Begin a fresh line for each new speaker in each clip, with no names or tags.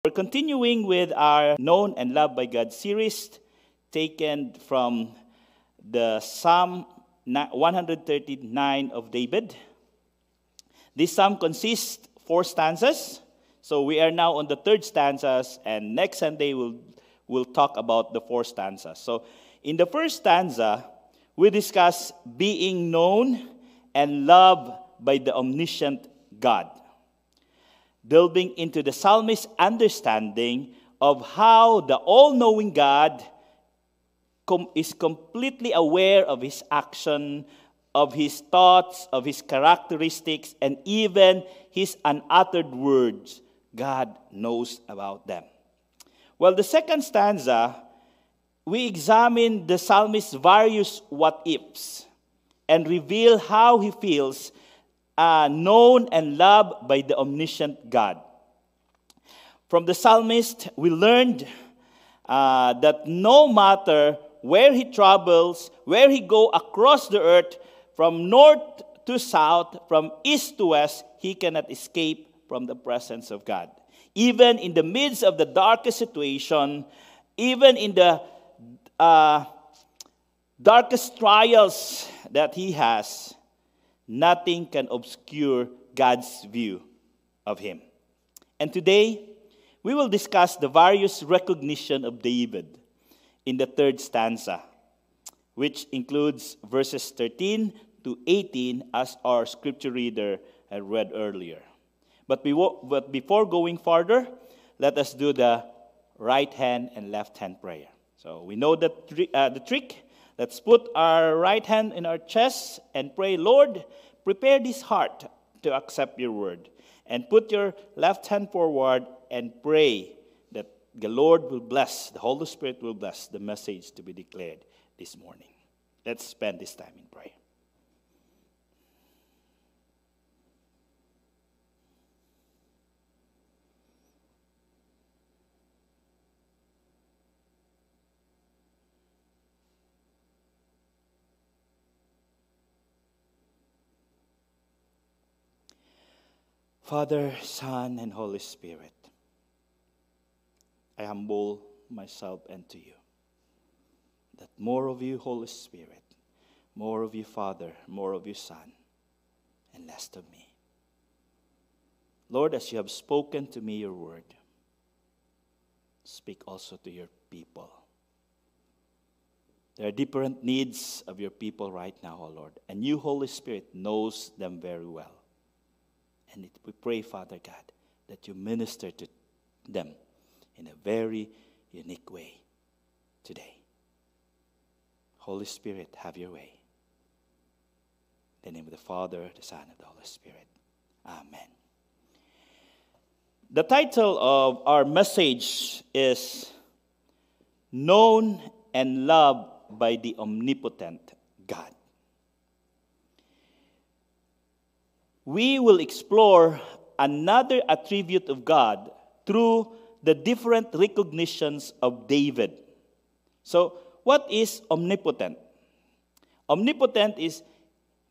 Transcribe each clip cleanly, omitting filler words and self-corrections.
We're continuing with our Known and Loved by God series, taken from the Psalm 139 of David. This psalm consists 4 stanzas. So we are now on the 3rd stanzas, and next Sunday we'll talk about the 4 stanzas. So in the first stanza, we discuss being known and loved by the omniscient God, delving into the psalmist's understanding of how the all-knowing God is completely aware of his action, of his thoughts, of his characteristics, and even his unuttered words. God knows about them. Well, the second stanza, we examine the psalmist's various what-ifs and reveal how he feels known and loved by the omniscient God. From the psalmist, we learned that no matter where he travels, where he go across the earth, from north to south, from east to west, he cannot escape from the presence of God. Even in the midst of the darkest situation, even in the darkest trials that he has, nothing can obscure God's view of him. And today, we will discuss the various recognition of David in the 3rd stanza, which includes verses 13 to 18 as our scripture reader had read earlier. But before going further, let us do the right hand and left hand prayer. So we know the trick. Let's put our right hand in our chest and pray, Lord, prepare this heart to accept your word. And put your left hand forward and pray that the Lord will bless, the Holy Spirit will bless the message to be declared this morning. Let's spend this time in prayer. Father, Son, and Holy Spirit, I humble myself unto you, that more of you, Holy Spirit, more of you, Father, more of you, Son, and less of me. Lord, as you have spoken to me your word, speak also to your people. There are different needs of your people right now, O Lord, and you, Holy Spirit, knows them very well. And we pray, Father God, that you minister to them in a very unique way today. Holy Spirit, have your way. In the name of the Father, the Son, and the Holy Spirit. Amen. The title of our message is Known and Loved by the Omnipotent God. We will explore another attribute of God through the different recognitions of David. So, what is omnipotent? Omnipotent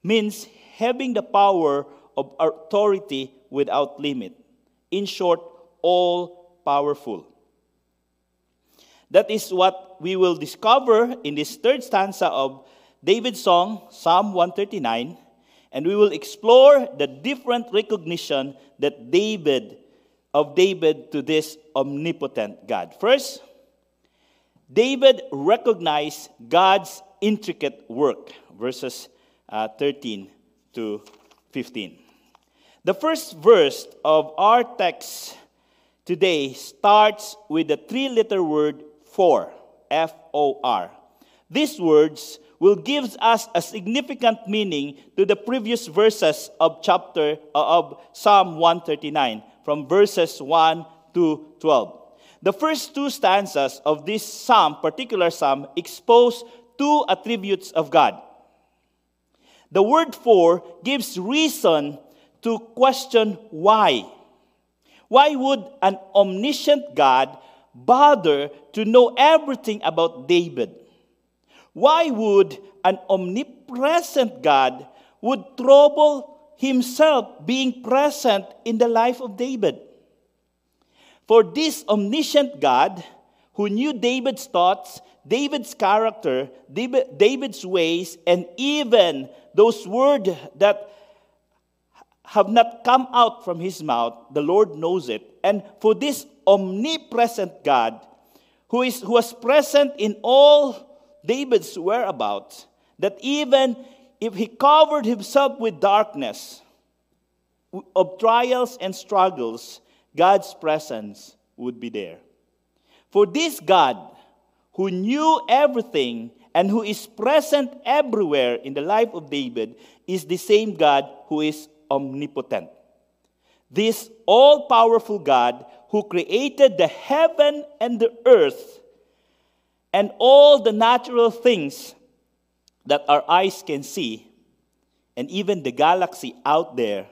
means having the power of authority without limit. In short, all powerful. That is what we will discover in this 3rd stanza of David's song, Psalm 139. And we will explore the different recognition that David to this omnipotent God. First, David recognized God's intricate work, verses 13 to 15. The first verse of our text today starts with the 3-letter word for, F-O-R. These words will give us a significant meaning to the previous verses of Psalm 139, from verses 1 to 12. The first 2 stanzas of this particular psalm, expose 2 attributes of God. The word for gives reason to question why. Why would an omniscient God bother to know everything about David? Why would an omnipresent God would trouble himself being present in the life of David? For this omniscient God, who knew David's thoughts, David's character, David's ways, and even those words that have not come out from his mouth, the Lord knows it. And for this omnipresent God, who was present in all David's whereabouts, that even if he covered himself with darkness of trials and struggles, God's presence would be there. For this God, who knew everything and who is present everywhere in the life of David, is the same God who is omnipotent. This all-powerful God who created the heaven and the earth and all the natural things that our eyes can see, and even the galaxy out there,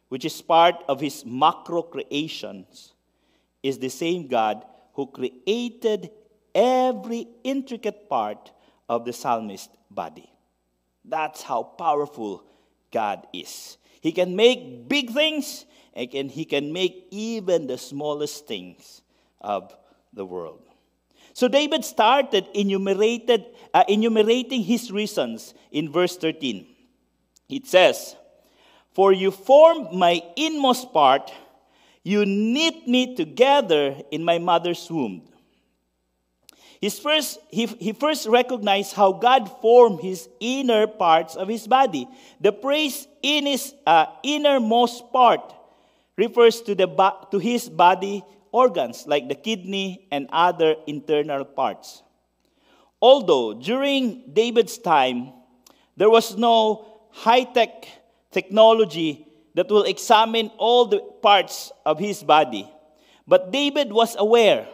which is part of his macro creations, is the same God who created every intricate part of the psalmist's body. That's how powerful God is. He can make big things, and he can make even the smallest things of the world. So David started enumerating his reasons in verse 13. It says, "For you formed my inmost part, you knit me together in my mother's womb." He first recognized how God formed his inner parts of his body. The phrase "in his innermost part" refers to his body organs, like the kidney and other internal parts. Although during David's time, there was no high-tech technology that will examine all the parts of his body. But David was aware,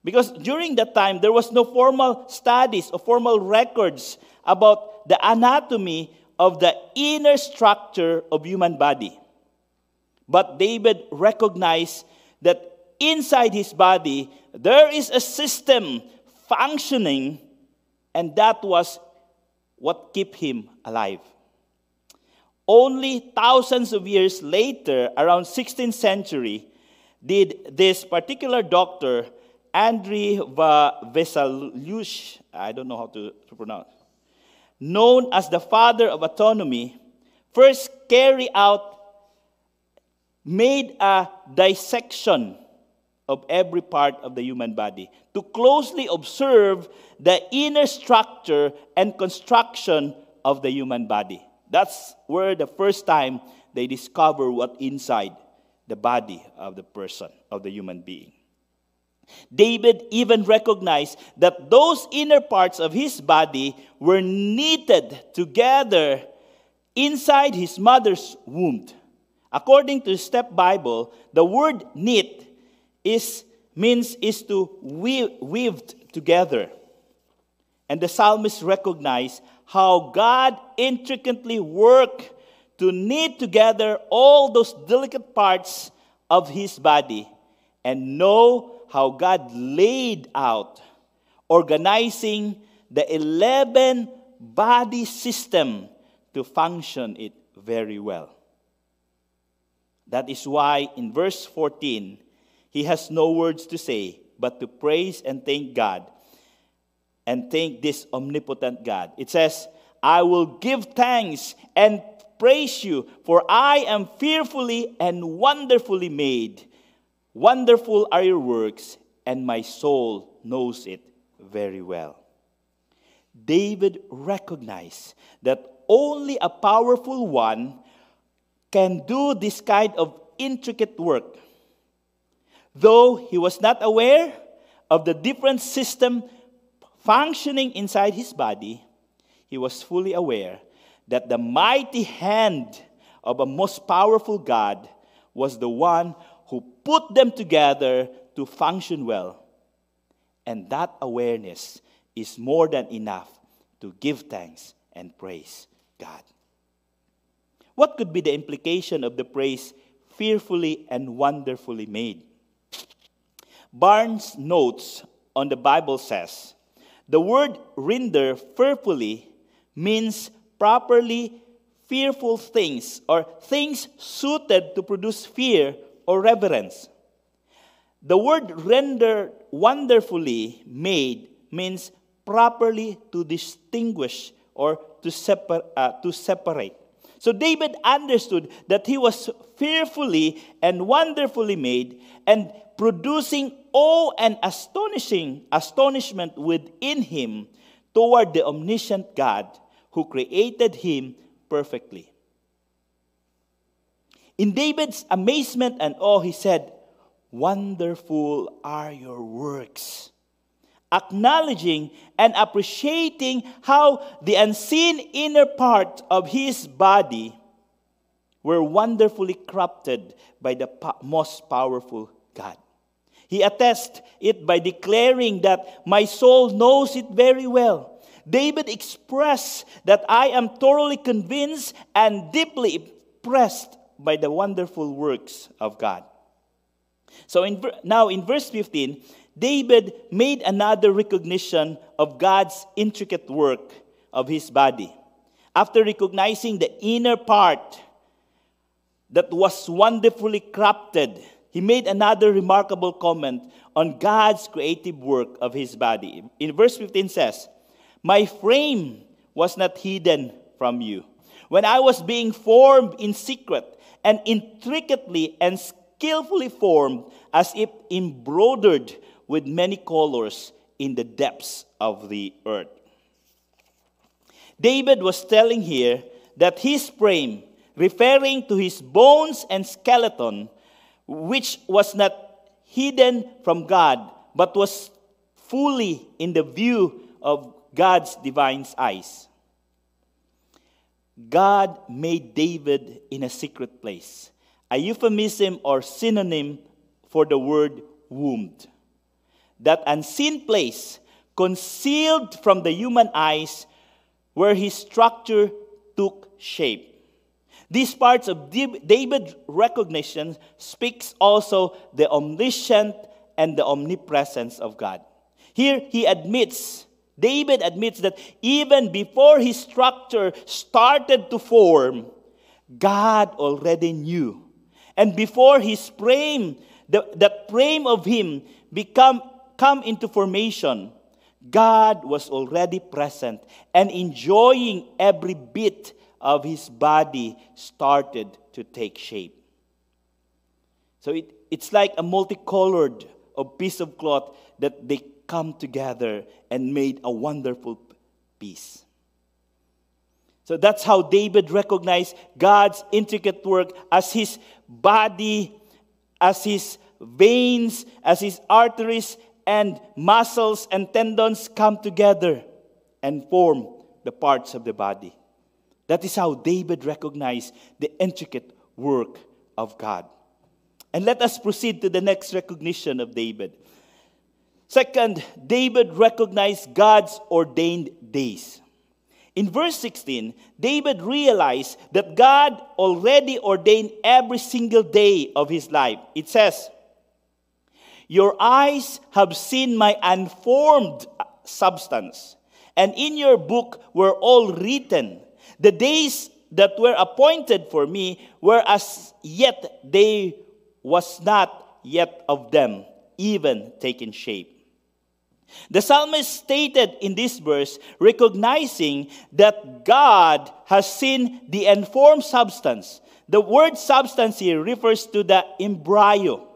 because during that time, there was no formal studies or formal records about the anatomy of the inner structure of human body. But David recognized that inside his body, there is a system functioning, and that was what kept him alive. Only thousands of years later, around 16th century, did this particular doctor, Andrei Vesalius, I don't know how to pronounce, known as the father of anatomy, first made a dissection of every part of the human body to closely observe the inner structure and construction of the human body. That's where the first time they discover what inside the body of the person, of the human being. David even recognized that those inner parts of his body were knitted together inside his mother's womb. According to Step Bible, the word knit is to weaved together. And the psalmist recognized how God intricately worked to knit together all those delicate parts of his body, and know how God laid out, organizing the 11 body system to function it very well. That is why in verse 14, he has no words to say but to praise and thank God, and thank this omnipotent God. It says, "I will give thanks and praise you, for I am fearfully and wonderfully made. Wonderful are your works, and my soul knows it very well." David recognized that only a powerful one can do this kind of intricate work. Though he was not aware of the different system functioning inside his body, he was fully aware that the mighty hand of a most powerful God was the one who put them together to function well. And that awareness is more than enough to give thanks and praise God. What could be the implication of the phrase "fearfully and wonderfully made"? Barnes' notes on the Bible says, the word render fearfully means properly fearful things, or things suited to produce fear or reverence. The word rendered wonderfully made means properly to distinguish or to separate. So David understood that he was fearfully and wonderfully made, and producing awe and astonishment within him toward the omniscient God who created him perfectly. In David's amazement and awe, he said, "Wonderful are your works," acknowledging and appreciating how the unseen inner part of his body were wonderfully crafted by the most powerful God. He attests it by declaring that my soul knows it very well. David expressed that I am thoroughly convinced and deeply impressed by the wonderful works of God. So now in verse 15, David made another recognition of God's intricate work of his body. After recognizing the inner part that was wonderfully crafted, he made another remarkable comment on God's creative work of his body. In verse 15 says, "My frame was not hidden from you when I was being formed in secret and intricately and skillfully formed, as if embroidered with many colors in the depths of the earth." David was telling here that his frame, referring to his bones and skeleton, which was not hidden from God, but was fully in the view of God's divine eyes. God made David in a secret place, a euphemism or synonym for the word wombed. That unseen place, concealed from the human eyes, where his structure took shape. These parts of David's recognition speaks also the omniscient and the omnipresence of God. Here David admits that even before his structure started to form, God already knew. And before his frame, the frame of him come into formation, God was already present and enjoying every bit of his body started to take shape. So it's like a multicolored piece of cloth that they come together and made a wonderful piece. So that's how David recognized God's intricate work as his body, as his veins, as his arteries and muscles and tendons come together and form the parts of the body. That is how David recognized the intricate work of God. And let us proceed to the next recognition of David. Second, David recognized God's ordained days. In verse 16, David realized that God already ordained every single day of his life. It says, "Your eyes have seen my unformed substance, and in your book were all written. The days that were appointed for me were as yet they was not yet of them, even taken shape." The psalmist stated in this verse, recognizing that God has seen the unformed substance. The word substance here refers to the embryo.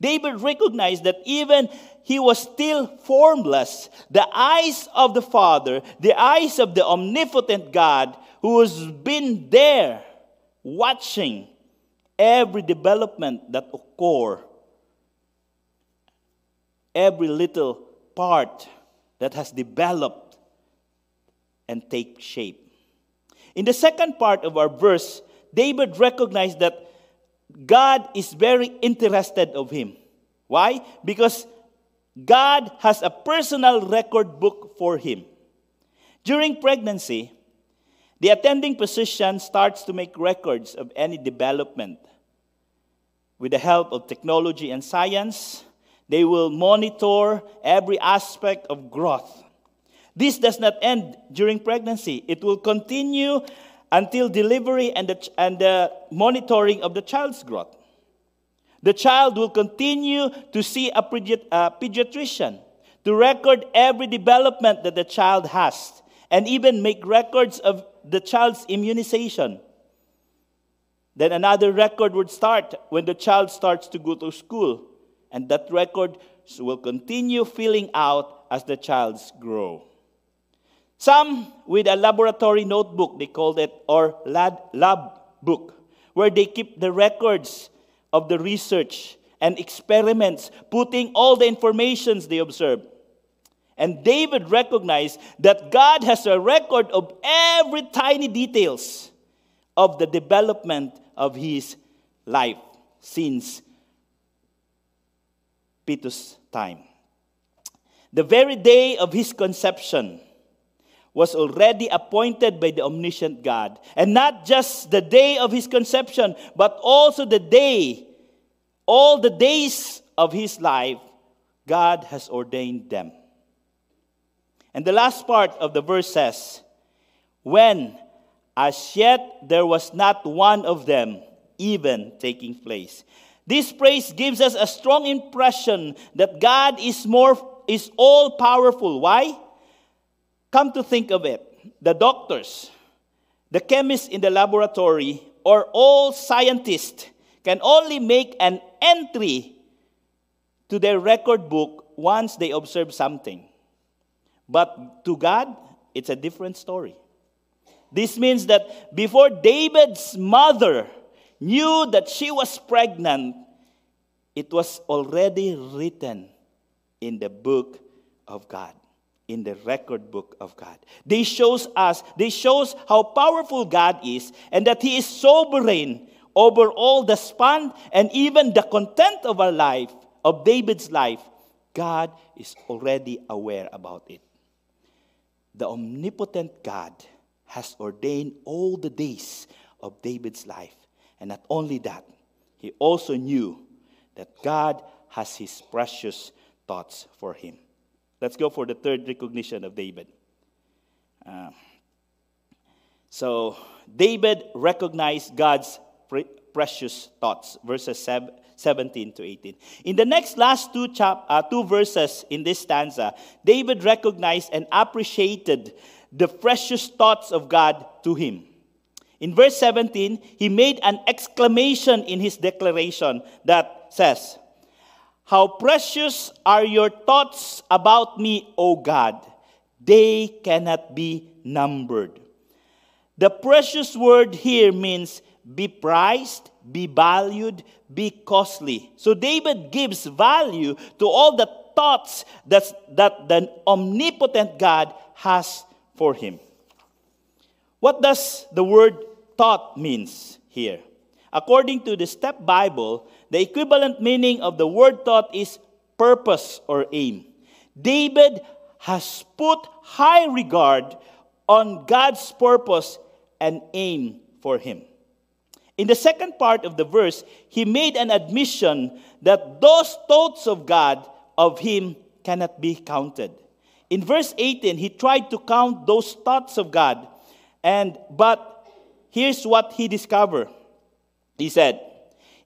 David recognized that even he was still formless, the eyes of the Father, the eyes of the omnipotent God, who has been there watching every development that occurs, every little part that has developed and take shape. In the second part of our verse, David recognized that God is very interested of him. Why? Because God has a personal record book for him. During pregnancy, the attending physician starts to make records of any development. With the help of technology and science, they will monitor every aspect of growth. This does not end during pregnancy. It will continue until delivery and the monitoring of the child's growth. The child will continue to see a pediatrician to record every development that the child has and even make records of the child's immunization. Then another record would start when the child starts to go to school, and that record will continue filling out as the child grows. Some with a laboratory notebook, they called it, or lab book, where they keep the records of the research and experiments, putting all the informations they observe. And David recognized that God has a record of every tiny details of the development of his life since Peter's time. The very day of his conception was already appointed by the omniscient God. And not just the day of his conception, but also the day, all the days of his life, God has ordained them. And the last part of the verse says, when as yet there was not one of them even taking place. This phrase gives us a strong impression that God is all powerful. Why? Come to think of it, the doctors, the chemists in the laboratory, or all scientists can only make an entry to their record book once they observe something. But to God, it's a different story. This means that before David's mother knew that she was pregnant, it was already written in the book of God, in the record book of God. This shows how powerful God is, and that he is sovereign over all the span and even the content of our life, of David's life. God is already aware about it. The omnipotent God has ordained all the days of David's life. And not only that, he also knew that God has his precious thoughts for him. Let's go for the third recognition of David. So David recognized God's precious thoughts, verses 17 to 18. In the last two verses in this stanza, David recognized and appreciated the precious thoughts of God to him. In verse 17, he made an exclamation in his declaration that says, "How precious are your thoughts about me, O God! They cannot be numbered." The precious word here means be prized, be valued, be costly. So David gives value to all the thoughts that the omnipotent God has for him. What does the word thought means here? According to the Step Bible, the equivalent meaning of the word thought is purpose or aim. David has put high regard on God's purpose and aim for him. In the second part of the verse, he made an admission that those thoughts of God, of him, cannot be counted. In verse 18, he tried to count those thoughts of God, but here's what he discovered. He said,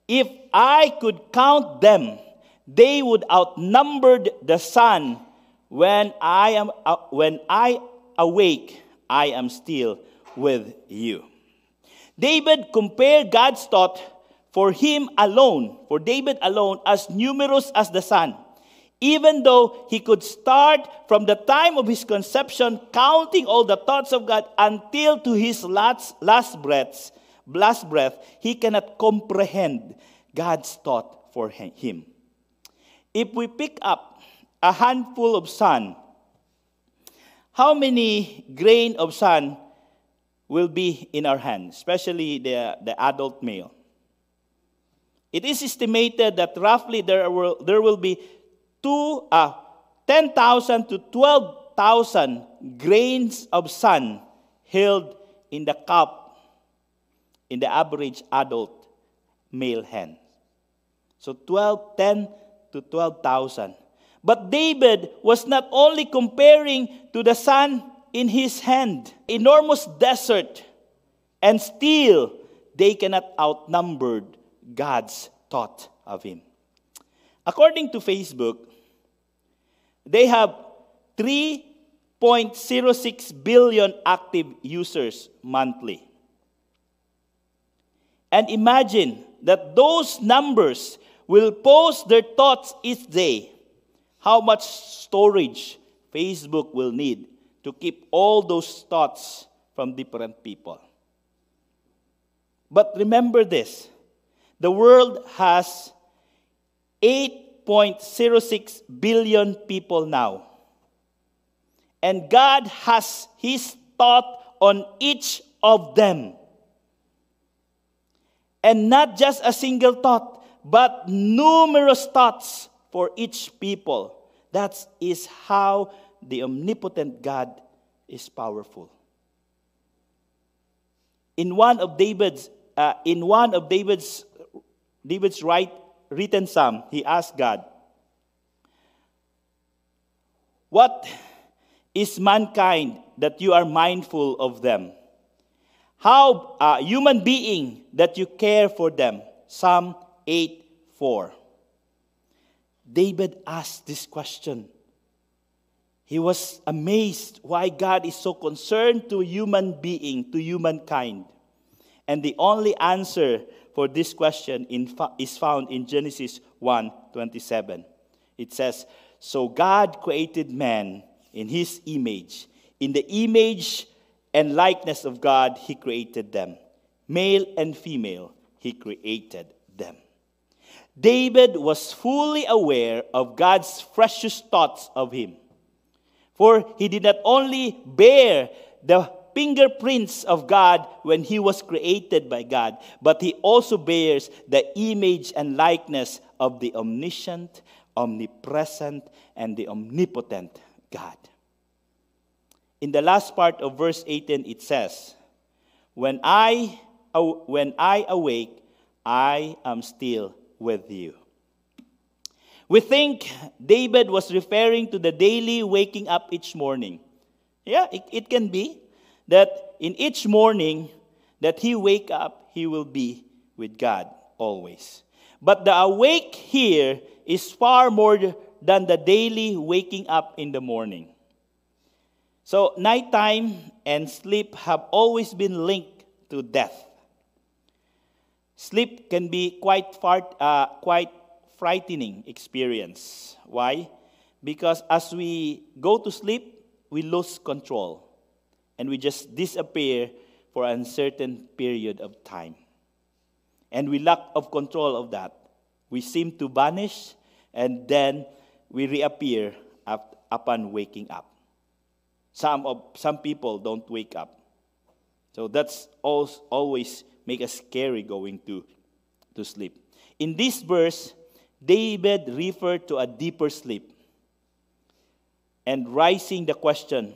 "If I could count them, they would outnumber the sun. When I awake, I am still with you." David compared God's thought for David alone, as numerous as the sun. Even though he could start from the time of his conception, counting all the thoughts of God until to his last breath, he cannot comprehend God's thought for him. If we pick up a handful of sand, how many grain of sand will be in our hand, especially the adult male? It is estimated that roughly there will be 10,000 to 12,000 grains of sand held in the cup in the average adult male hand. So 10 to 12,000. But David was not only comparing to the sand in his hand, enormous desert, and still they cannot outnumber God's thought of him. According to Facebook, they have 3.06 billion active users monthly. And imagine that those numbers will post their thoughts each day. How much storage Facebook will need to keep all those thoughts from different people. But remember this, the world has 8.06 billion people now. And God has His thought on each of them. And not just a single thought, but numerous thoughts for each people. That is how the omnipotent God is powerful. In one of David's written psalm, he asked God, "What is mankind that you are mindful of them? How human being that you care for them?" Psalm 8:4. David asked this question. He was amazed why God is so concerned to human being, to humankind. And the only answer for this question is found in Genesis 1:27. It says, "So God created man in His image. In the image and likeness of God, He created them. Male and female, He created them." David was fully aware of God's precious thoughts of him. For he did not only bear the fingerprints of God when he was created by God, but he also bears the image and likeness of the omniscient, omnipresent, and the omnipotent God. In the last part of verse 18, it says, When I awake, I am still with you." We think David was referring to the daily waking up each morning. Yeah, it can be that in each morning that he wake up, he will be with God always. But the awake here is far more than the daily waking up in the morning. So nighttime and sleep have always been linked to death. Sleep can be quite frightening experience. Why? Because as we go to sleep, we lose control. And we just disappear for an uncertain period of time. And we lack of control of that. We seem to vanish, and then we reappear upon waking up. Some people don't wake up. So that's always make us scary going to sleep. In this verse, David referred to a deeper sleep and raising the question,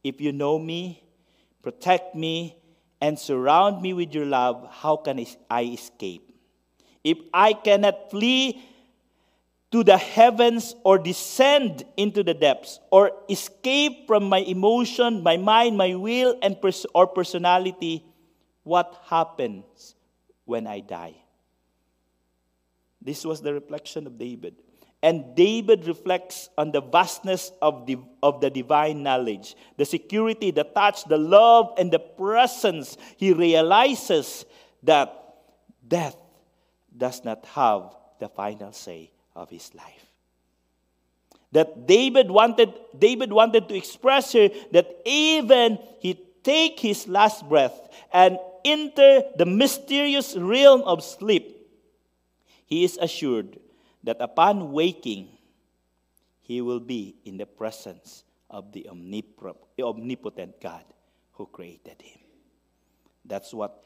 if you know me, protect me, and surround me with your love, how can I escape? If I cannot flee to the heavens or descend into the depths or escape from my emotion, my mind, my will, and personality, what happens when I die? This was the reflection of David. And David reflects on the vastness of the divine knowledge, the security, the touch, the love, and the presence. He realizes that death does not have the final say of his life. That David wanted to express here that even he take his last breath and enter the mysterious realm of sleep, he is assured that upon waking, he will be in the presence of the omnipotent God who created him. That's what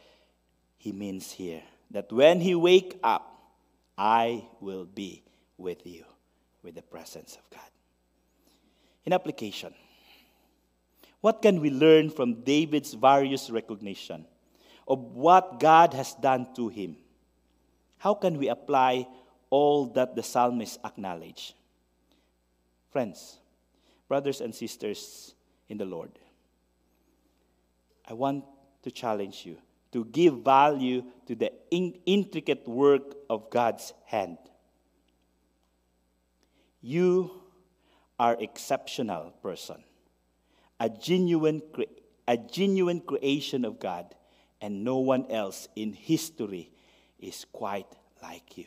he means here. That when he wake up, I will be with you, with the presence of God. In application, what can we learn from David's various recognition of what God has done to him? How can we apply all that the psalmist acknowledged? Friends, brothers and sisters in the Lord, I want to challenge you to give value to the intricate work of God's hand. You are exceptional person, a genuine creation of God, and no one else in history is quite like you.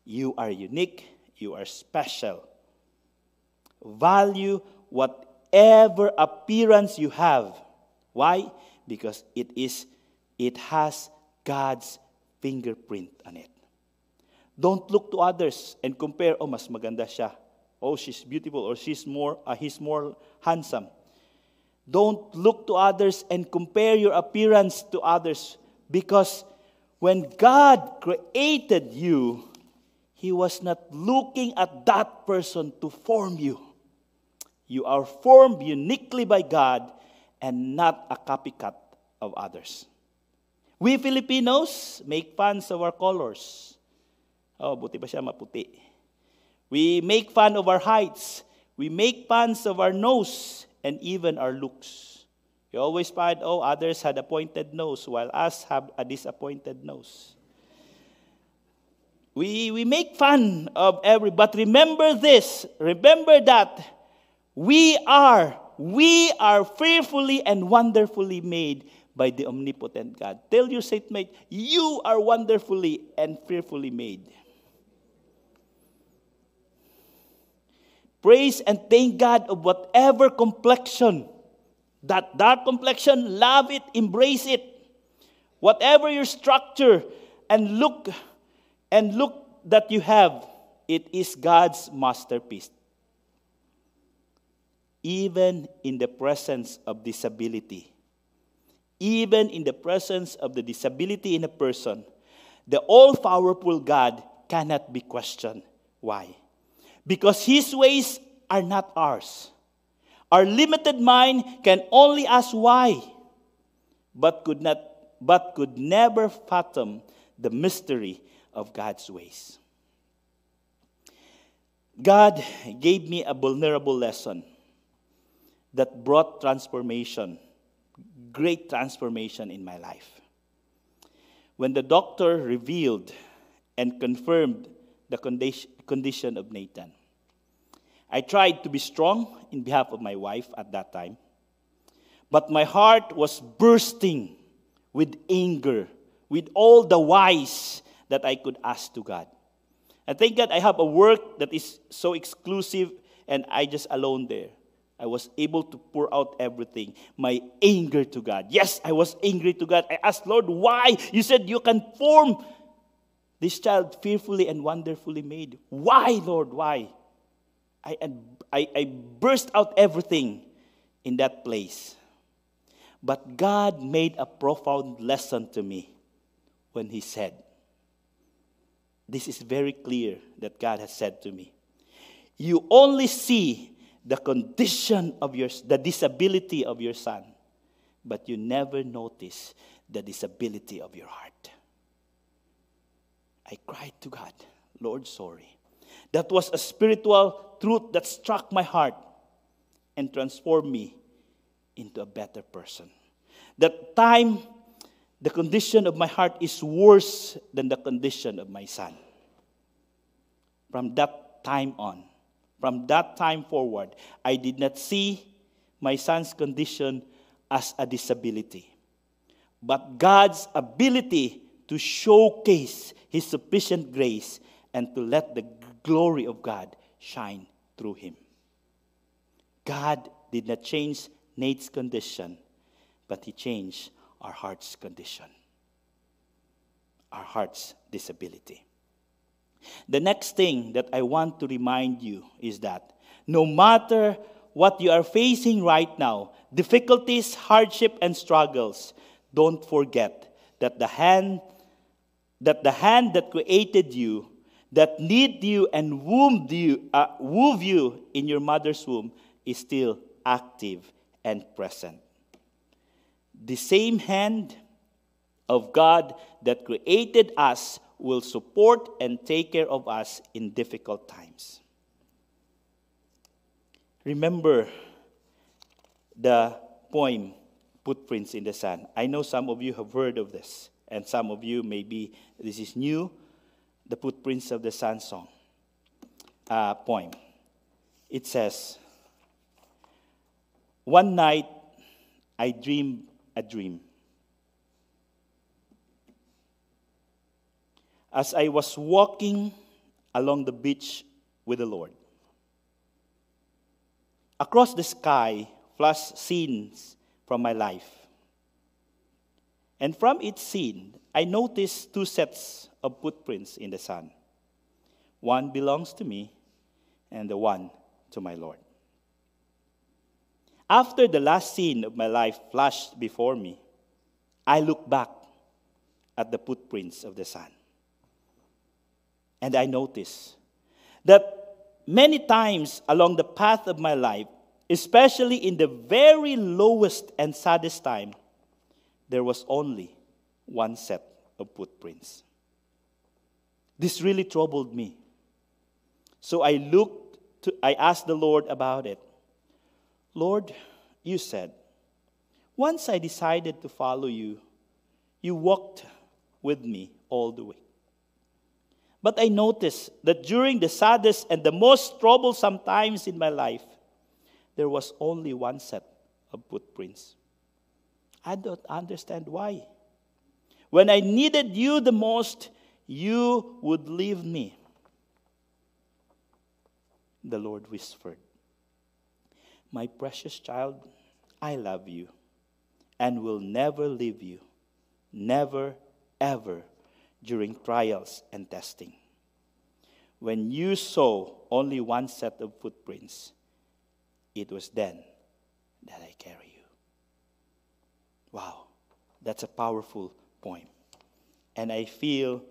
You are unique, you are special. Value whatever appearance you have. Why? Because it has God's fingerprint on it. Don't look to others and compare, oh, mas maganda siya. Oh, she's beautiful, or he's more handsome. Don't look to others and compare your appearance to others, because when God created you, He was not looking at that person to form you. You are formed uniquely by God and not a copycat of others. We Filipinos make fun of our colors. Oh, buti pa siya maputi. We make fun of our heights. We make fun of our nose and even our looks. You always find, oh, others had a pointed nose while us have a disappointed nose. We make fun of but remember this. Remember that we are fearfully and wonderfully made by the omnipotent God. Tell your seatmate, you are wonderfully and fearfully made. Praise and thank God of whatever complexion. That dark complexion, love it, embrace it. Whatever your structure and look that you have, it is God's masterpiece. Even in the presence of disability, even in the presence of the disability in a person, the all-powerful God cannot be questioned. Why? Because His ways are not ours. Our limited mind can only ask why, but could never fathom the mystery of God's ways. God gave me a vulnerable lesson that brought transformation, great transformation in my life. When the doctor revealed and confirmed the condition of Nathan, I tried to be strong in behalf of my wife at that time, but my heart was bursting with anger, with all the whys that I could ask to God. I thank God I have a work that is so exclusive and I just alone there. I was able to pour out everything, my anger to God. Yes, I was angry to God. I asked, Lord, why? You said you can form this child fearfully and wonderfully made. Why, Lord, why? I burst out everything in that place. But God made a profound lesson to me when He said, this is very clear that God has said to me, you only see the condition of the disability of your son, but you never notice the disability of your heart. I cried to God, Lord, sorry. That was a spiritual truth that struck my heart and transformed me into a better person. That time, the condition of my heart is worse than the condition of my son. From that time on, from that time forward, I did not see my son's condition as a disability, but God's ability to showcase His sufficient grace and to let the glory of God shine through him. God did not change Nate's condition, but He changed our heart's condition, our heart's disability. The next thing that I want to remind you is that no matter what you are facing right now, difficulties, hardship, and struggles, don't forget that the hand that created you, that knit you and wove you in your mother's womb, is still active and present. The same hand of God that created us will support and take care of us in difficult times. Remember the poem, footprints in the sand. I know some of you have heard of this, and some of you maybe this is new, the footprints of the sand song poem. It says, "One night I dreamed a dream. As I was walking along the beach with the Lord, across the sky flashed scenes from my life. And from each scene, I noticed two sets of footprints in the sand. One belongs to me, and the one to my Lord. After the last scene of my life flashed before me, I looked back at the footprints of the sand. And I noticed that many times along the path of my life, especially in the very lowest and saddest time, there was only one set of footprints. This really troubled me. So I asked the Lord about it. Lord, you said, once I decided to follow you, you walked with me all the way. But I noticed that during the saddest and the most troublesome times in my life, there was only one set of footprints. I don't understand why. When I needed you the most, you would leave me." The Lord whispered, "My precious child, I love you and will never leave you, never, ever, during trials and testing. When you saw only one set of footprints, it was then that I carry you." Wow, that's a powerful poem. And I feel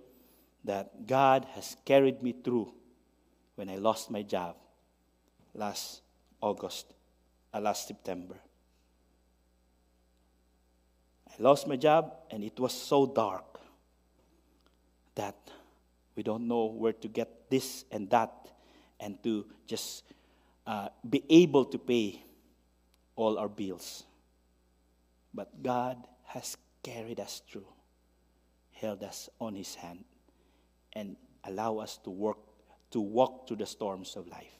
that God has carried me through when I lost my job last September. I lost my job, and it was so dark that we don't know where to get this and that, and to just be able to pay all our bills. But God has carried us through, held us on His hand, and allow us to walk through the storms of life,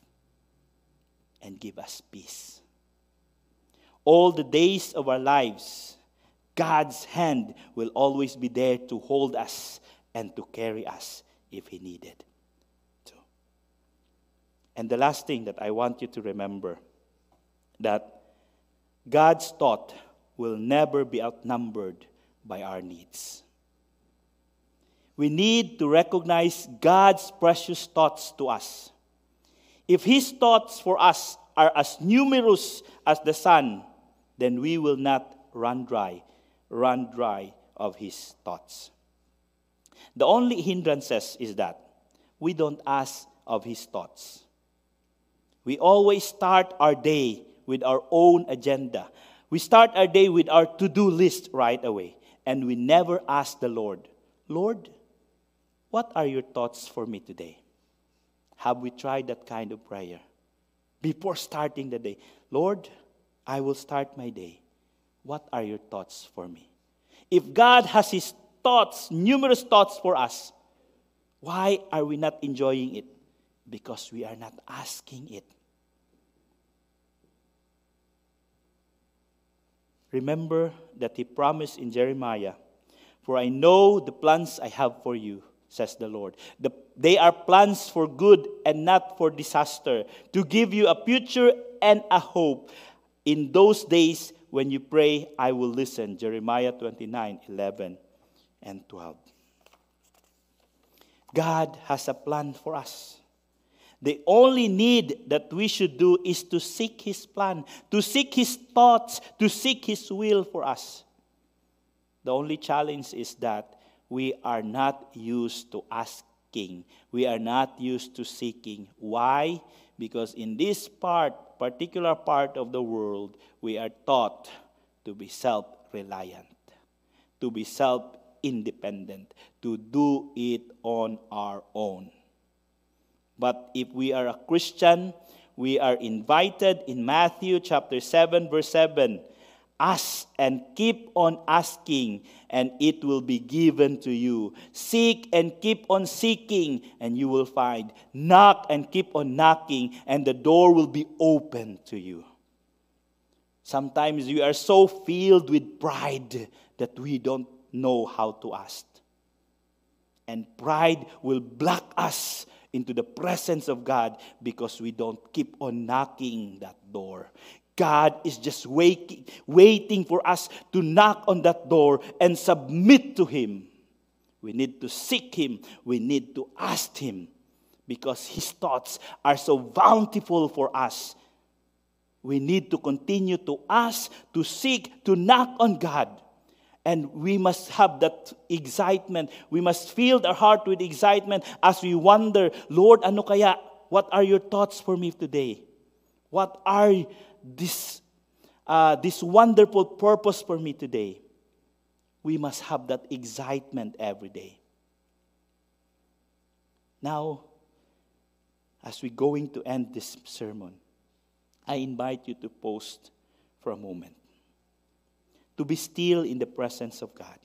and give us peace. All the days of our lives, God's hand will always be there to hold us and to carry us if He needed to. And the last thing that I want you to remember, that God's thought will never be outnumbered by our needs. We need to recognize God's precious thoughts to us. If His thoughts for us are as numerous as the sun, then we will not run dry of His thoughts. The only hindrances is that we don't ask of His thoughts. We always start our day with our own agenda. We start our day with our to-do list right away. And we never ask the Lord, "Lord, what are your thoughts for me today?" Have we tried that kind of prayer? Before starting the day, "Lord, I will start my day. What are your thoughts for me?" If God has His thoughts, numerous thoughts for us, why are we not enjoying it? Because we are not asking it. Remember that He promised in Jeremiah, "For I know the plans I have for you, says the Lord. They are plans for good and not for disaster, to give you a future and a hope. In those days when you pray, I will listen." Jeremiah 29:11 and 12. God has a plan for us. The only need that we should do is to seek His plan, to seek His thoughts, to seek His will for us. The only challenge is that we are not used to asking. We are not used to seeking. Why? Because in this particular part of the world, we are taught to be self-reliant, to be self-independent, to do it on our own. But if we are a Christian, we are invited in Matthew chapter 7, verse 7, "Ask and keep on asking, and it will be given to you. Seek and keep on seeking, and you will find. Knock and keep on knocking, and the door will be open to you. Sometimes we are so filled with pride that we don't know how to ask. And pride will block us into the presence of God because we don't keep on knocking that door. God is just waiting for us to knock on that door and submit to Him. We need to seek Him. We need to ask Him because His thoughts are so bountiful for us. We need to continue to ask, to seek, to knock on God. And we must have that excitement. We must fill our heart with excitement as we wonder, Lord, ano kaya? What are your thoughts for me today? What are this wonderful purpose for me today? We must have that excitement every day. Now, as we're going to end this sermon, I invite you to pause for a moment. To be still in the presence of God.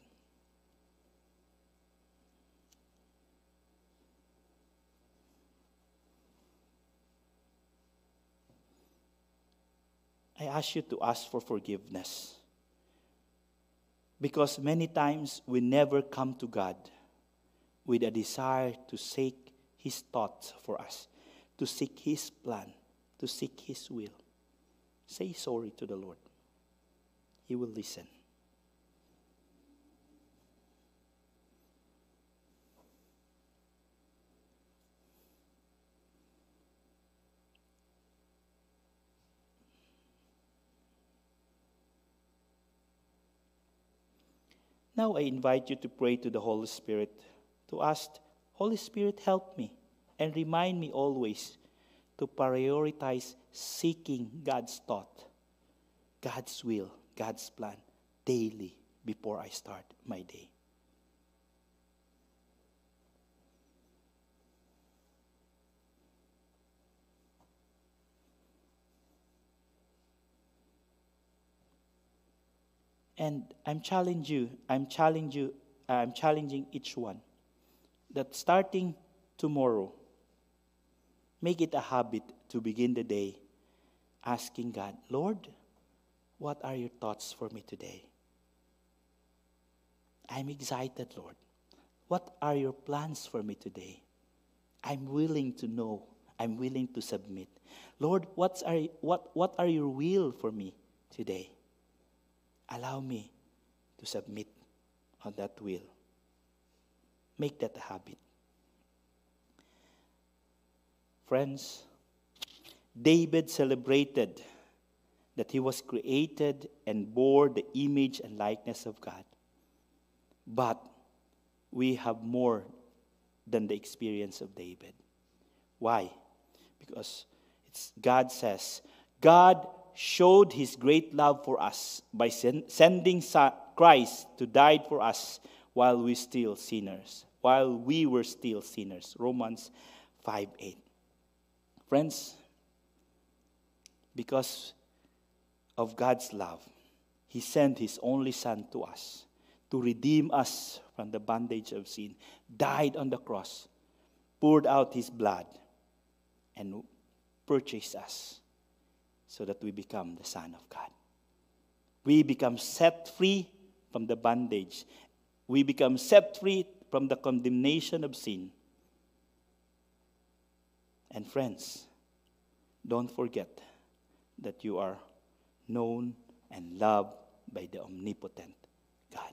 I ask you to ask for forgiveness. Because many times we never come to God with a desire to seek His thoughts for us, to seek His plan, to seek His will. Say sorry to the Lord. He will listen. Now I invite you to pray to the Holy Spirit, to ask, Holy Spirit, help me and remind me always to prioritize seeking God's thought, God's will, God's plan daily before I start my day. And I'm challenging each one that starting tomorrow, make it a habit to begin the day asking God, Lord, what are your thoughts for me today? I'm excited, Lord. What are your plans for me today? I'm willing to know. I'm willing to submit. Lord, what are your will for me today? Allow me to submit on that will. Make that a habit. Friends, David celebrated that he was created and bore the image and likeness of God. But we have more than the experience of David. Why? Because God says, God showed His great love for us by sending Christ to die for us while we were still sinners. Romans 5:8. Friends, because of God's love, He sent His only Son to us to redeem us from the bondage of sin, died on the cross, poured out His blood, and purchased us so that we become the Son of God. We become set free from the bondage. We become set free from the condemnation of sin. And friends, don't forget that you are known and loved by the omnipotent God.